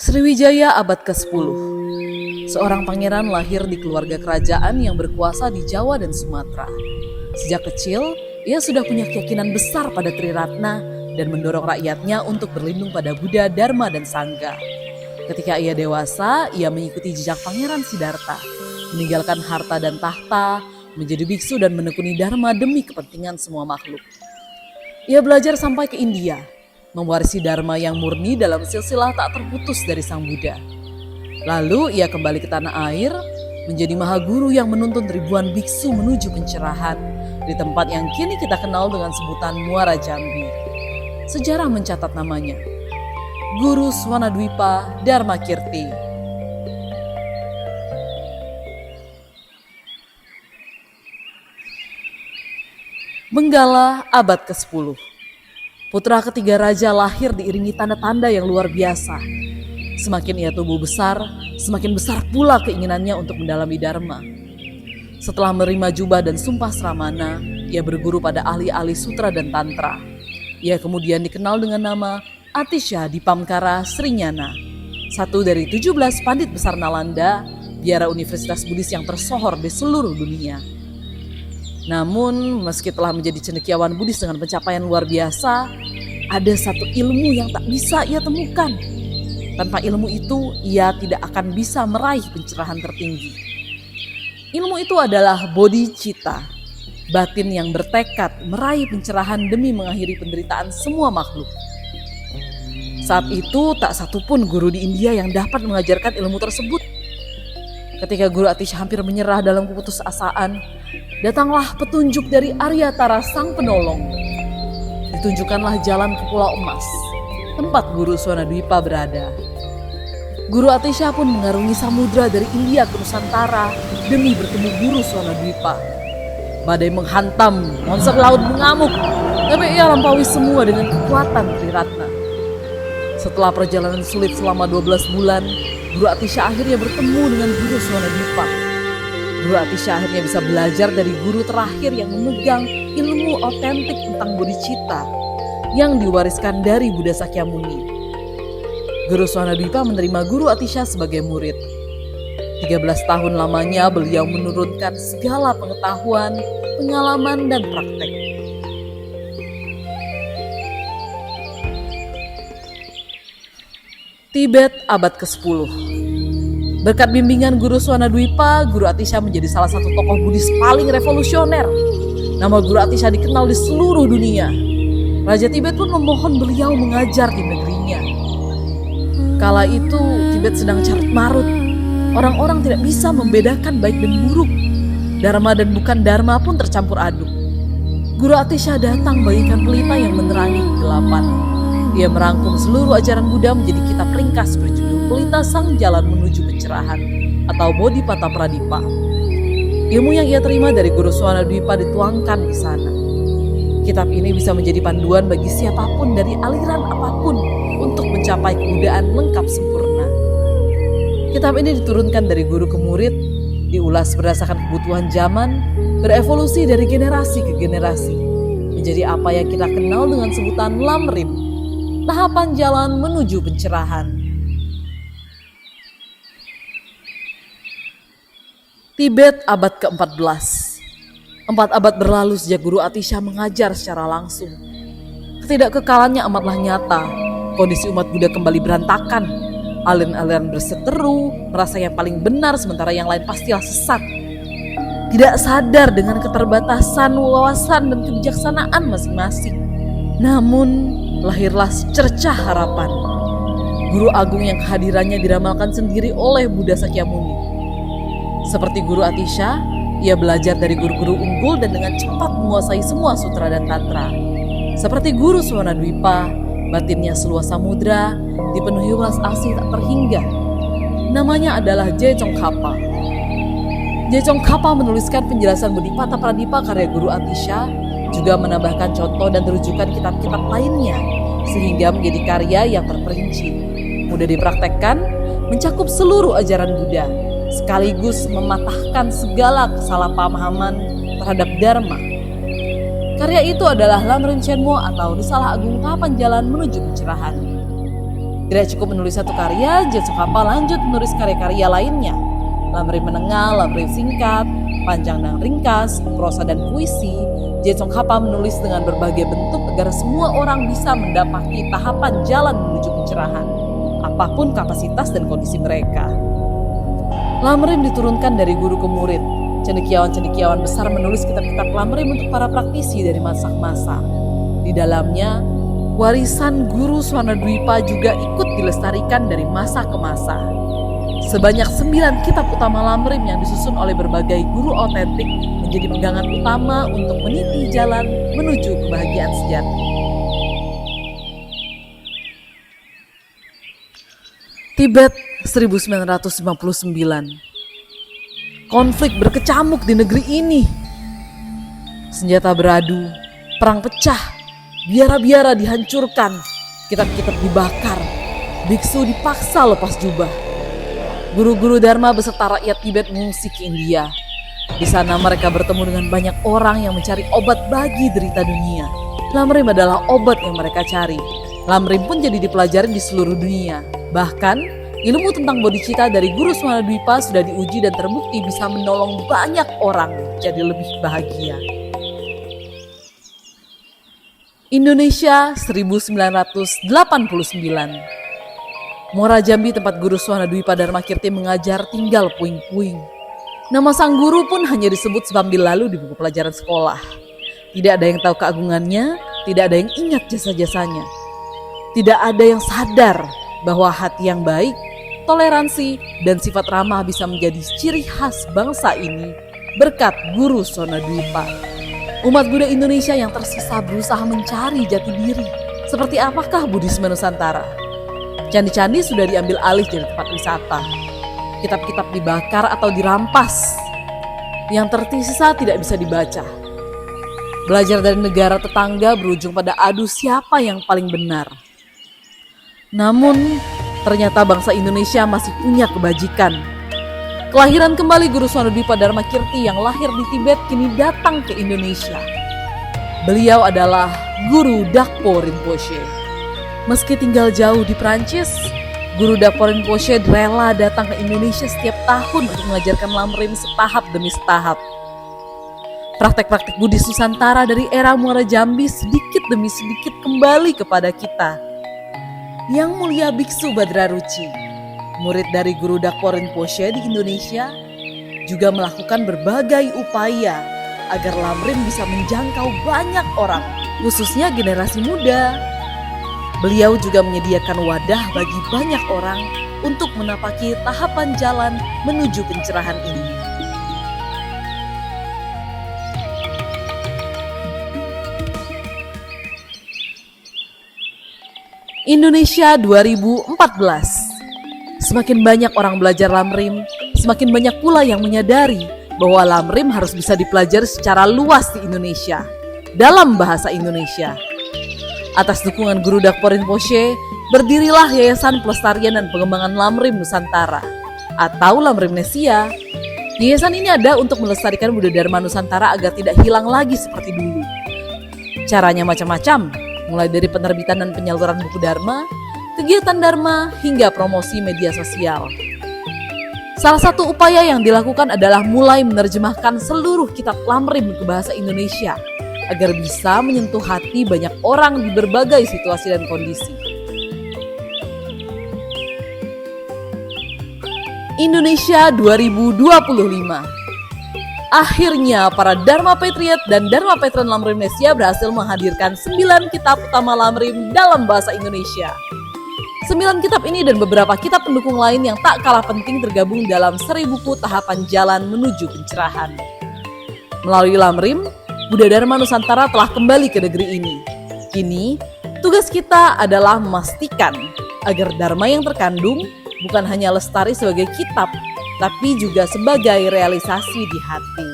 Sriwijaya abad ke-10. Seorang pangeran lahir di keluarga kerajaan yang berkuasa di Jawa dan Sumatera. Sejak kecil, ia sudah punya keyakinan besar pada Triratna dan mendorong rakyatnya untuk berlindung pada Buddha, Dharma, dan Sangha. Ketika ia dewasa, ia mengikuti jejak Pangeran Siddhartha, meninggalkan harta dan tahta, menjadi biksu dan menekuni Dharma demi kepentingan semua makhluk. Ia belajar sampai ke India, mewarisi Dharma yang murni dalam silsilah tak terputus dari Sang Buddha. Lalu ia kembali ke tanah air, menjadi mahaguru yang menuntun ribuan biksu menuju pencerahan di tempat yang kini kita kenal dengan sebutan Muara Jambi. Sejarah mencatat namanya, Guru Swanadwipa Dharmakirti. Benggala abad ke-10. Putra ketiga raja lahir diiringi tanda-tanda yang luar biasa. Semakin ia tumbuh besar, semakin besar pula keinginannya untuk mendalami Dharma. Setelah menerima jubah dan sumpah Sramana, ia berguru pada ahli-ahli sutra dan tantra. Ia kemudian dikenal dengan nama Atisha Dipamkara Srinyana, satu dari 17 pandit besar Nalanda, biara universitas Buddhis yang tersohor di seluruh dunia. Namun, meski telah menjadi cendekiawan Buddhis dengan pencapaian luar biasa, ada satu ilmu yang tak bisa ia temukan. Tanpa ilmu itu, ia tidak akan bisa meraih pencerahan tertinggi. Ilmu itu adalah bodhicitta, batin yang bertekad meraih pencerahan demi mengakhiri penderitaan semua makhluk. Saat itu, tak satupun guru di India yang dapat mengajarkan ilmu tersebut. Ketika Guru Atisha hampir menyerah dalam keputusasaan, datanglah petunjuk dari Aryatara Sang Penolong. Ditunjukkanlah jalan ke Pulau Emas, tempat Guru Swanadwipa berada. Guru Atisha pun mengarungi samudra dari India ke Nusantara demi bertemu Guru Swanadwipa. Badai menghantam, monster laut mengamuk, tapi ia lampaui semua dengan kekuatan Triratna. Setelah perjalanan sulit selama 12 bulan, Guru Atisha akhirnya bertemu dengan Guru Swanadwipa. Guru Atisha akhirnya bisa belajar dari guru terakhir yang memegang ilmu otentik tentang bodhicitta yang diwariskan dari Buddha Sakyamuni. Guru Swanadwipa menerima Guru Atisha sebagai murid. 13 tahun lamanya beliau menurunkan segala pengetahuan, pengalaman, dan praktek. Tibet abad ke-10. Berkat bimbingan Guru Swanadwipa, Guru Atisha menjadi salah satu tokoh Buddhis paling revolusioner. Nama Guru Atisha dikenal di seluruh dunia. Raja Tibet pun memohon beliau mengajar di negerinya. Kala itu Tibet sedang carut marut. Orang-orang tidak bisa membedakan baik dan buruk. Dharma dan bukan Dharma pun tercampur aduk. Guru Atisha datang bagaikan pelita yang menerangi kegelapan. Ia merangkum seluruh ajaran Buddha menjadi kitab ringkas berjudul Pelita Sang Jalan Menuju Pencerahan atau Bodhipata Pradipa. Ilmu yang ia terima dari Guru Swanadwipa dituangkan di sana. Kitab ini bisa menjadi panduan bagi siapapun dari aliran apapun untuk mencapai kebuddhaan lengkap sempurna. Kitab ini diturunkan dari guru ke murid, diulas berdasarkan kebutuhan zaman, berevolusi dari generasi ke generasi, menjadi apa yang kita kenal dengan sebutan Lamrim, tahapan jalan menuju pencerahan. Tibet abad ke-14. 4 abad berlalu sejak Guru Atisha mengajar secara langsung. Ketidakkekalannya amatlah nyata. Kondisi umat Buddha kembali berantakan. Aliran-aliran berseteru, merasa yang paling benar sementara yang lain pastilah sesat. Tidak sadar dengan keterbatasan wawasan dan kebijaksanaan masing-masing. Namun, lahirlah secercah harapan. Guru agung yang kehadirannya diramalkan sendiri oleh Buddha Sakyamuni. Seperti Guru Atisha, ia belajar dari guru-guru unggul dan dengan cepat menguasai semua sutra dan tantra. Seperti Guru Swanadwipa, batinnya seluas samudra, dipenuhi welas asih tak terhingga. Namanya adalah Jayacongkapa. Jayacongkapa menuliskan penjelasan Bodhipata Pradipa karya Guru Atisha, juga menambahkan contoh dan rujukan kitab-kitab lainnya, sehingga menjadi karya yang terperinci, mudah dipraktekkan, mencakup seluruh ajaran Buddha, sekaligus mematahkan segala kesalahpahaman terhadap Dharma. Karya itu adalah Lamrim Chenmo atau Risalah Agung Tahapan Jalan Menuju Pencerahan. Tidak cukup menulis satu karya, Jet Sokapa lanjut menulis karya-karya lainnya. Lamrim menengah, lamrim singkat, panjang dan ringkas, prosa dan puisi, Jet Sokapa menulis dengan berbagai bentuk agar semua orang bisa mendapati tahapan jalan menuju pencerahan, apapun kapasitas dan kondisi mereka. Lamrim diturunkan dari guru ke murid. Cendekiawan-cendekiawan besar menulis kitab-kitab lamrim untuk para praktisi dari masa ke masa. Di dalamnya, warisan Guru Swanadwipa juga ikut dilestarikan dari masa ke masa. Sebanyak 9 kitab utama lamrim yang disusun oleh berbagai guru otentik menjadi pegangan utama untuk meniti jalan menuju kebahagiaan sejati. Tibet 1959. Konflik berkecamuk di negeri ini. Senjata beradu, perang pecah, biara-biara dihancurkan, kitab-kitab dibakar, biksu dipaksa lepas jubah. Guru-guru Dharma beserta rakyat Tibet mengungsi ke India. Di sana mereka bertemu dengan banyak orang yang mencari obat bagi derita dunia. Lamrim adalah obat yang mereka cari. Lamrim pun jadi dipelajari di seluruh dunia. Bahkan ilmu tentang bodhicitta dari Guru Swanadwipa sudah diuji dan terbukti bisa menolong banyak orang jadi lebih bahagia. Indonesia 1989. Muara Jambi tempat Guru Swanadwipa Dharmakirti mengajar tinggal puing-puing. Nama sang guru pun hanya disebut seambil lalu di buku pelajaran sekolah. Tidak ada yang tahu keagungannya, tidak ada yang ingat jasa-jasanya. Tidak ada yang sadar bahwa hati yang baik, toleransi, dan sifat ramah bisa menjadi ciri khas bangsa ini berkat Guru Swanadwipa. Umat Buddha Indonesia yang tersisa berusaha mencari jati diri. Seperti apakah Buddhisme Nusantara? Candi-candi sudah diambil alih jadi tempat wisata. Kitab-kitab dibakar atau dirampas. Yang tersisa tidak bisa dibaca. Belajar dari negara tetangga berujung pada adu siapa yang paling benar. Namun, ternyata bangsa Indonesia masih punya kebajikan. Kelahiran kembali Guru Swanadwipa Dharmakirti yang lahir di Tibet kini datang ke Indonesia. Beliau adalah Guru Dakpo Rinpoche. Meski tinggal jauh di Prancis, Guru Dakpo Rinpoche rela datang ke Indonesia setiap tahun untuk mengajarkan lamrim setahap demi setahap. Praktek-praktek Buddhis Nusantara dari era Muara Jambi sedikit demi sedikit kembali kepada kita. Yang Mulia Biksu Badraruci, murid dari Guru Dakpo Rinpoche di Indonesia, juga melakukan berbagai upaya agar lamrim bisa menjangkau banyak orang, khususnya generasi muda. Beliau juga menyediakan wadah bagi banyak orang untuk menapaki tahapan jalan menuju pencerahan ini. Indonesia 2014. Semakin banyak orang belajar lamrim, semakin banyak pula yang menyadari bahwa lamrim harus bisa dipelajari secara luas di Indonesia, dalam bahasa Indonesia. Atas dukungan Guru Dakpo Rinpoche, berdirilah Yayasan Pelestarian dan Pengembangan Lamrim Nusantara, atau Lamrimnesia. Yayasan ini ada untuk melestarikan Buddha Dharma Nusantara agar tidak hilang lagi seperti dulu. Caranya macam-macam, mulai dari penerbitan dan penyaluran buku Dharma, kegiatan Dharma, hingga promosi media sosial. Salah satu upaya yang dilakukan adalah mulai menerjemahkan seluruh kitab lamrim ke bahasa Indonesia agar bisa menyentuh hati banyak orang di berbagai situasi dan kondisi. Indonesia 2025. Akhirnya para Dharma Patriot dan Dharma Patron Lamrimnesia berhasil menghadirkan 9 kitab utama lamrim dalam bahasa Indonesia. 9 kitab ini dan beberapa kitab pendukung lain yang tak kalah penting tergabung dalam seri buku tahapan jalan menuju pencerahan. Melalui lamrim, Buddha Dharma Nusantara telah kembali ke negeri ini. Kini, tugas kita adalah memastikan agar Dharma yang terkandung bukan hanya lestari sebagai kitab, tapi juga sebagai realisasi di hati.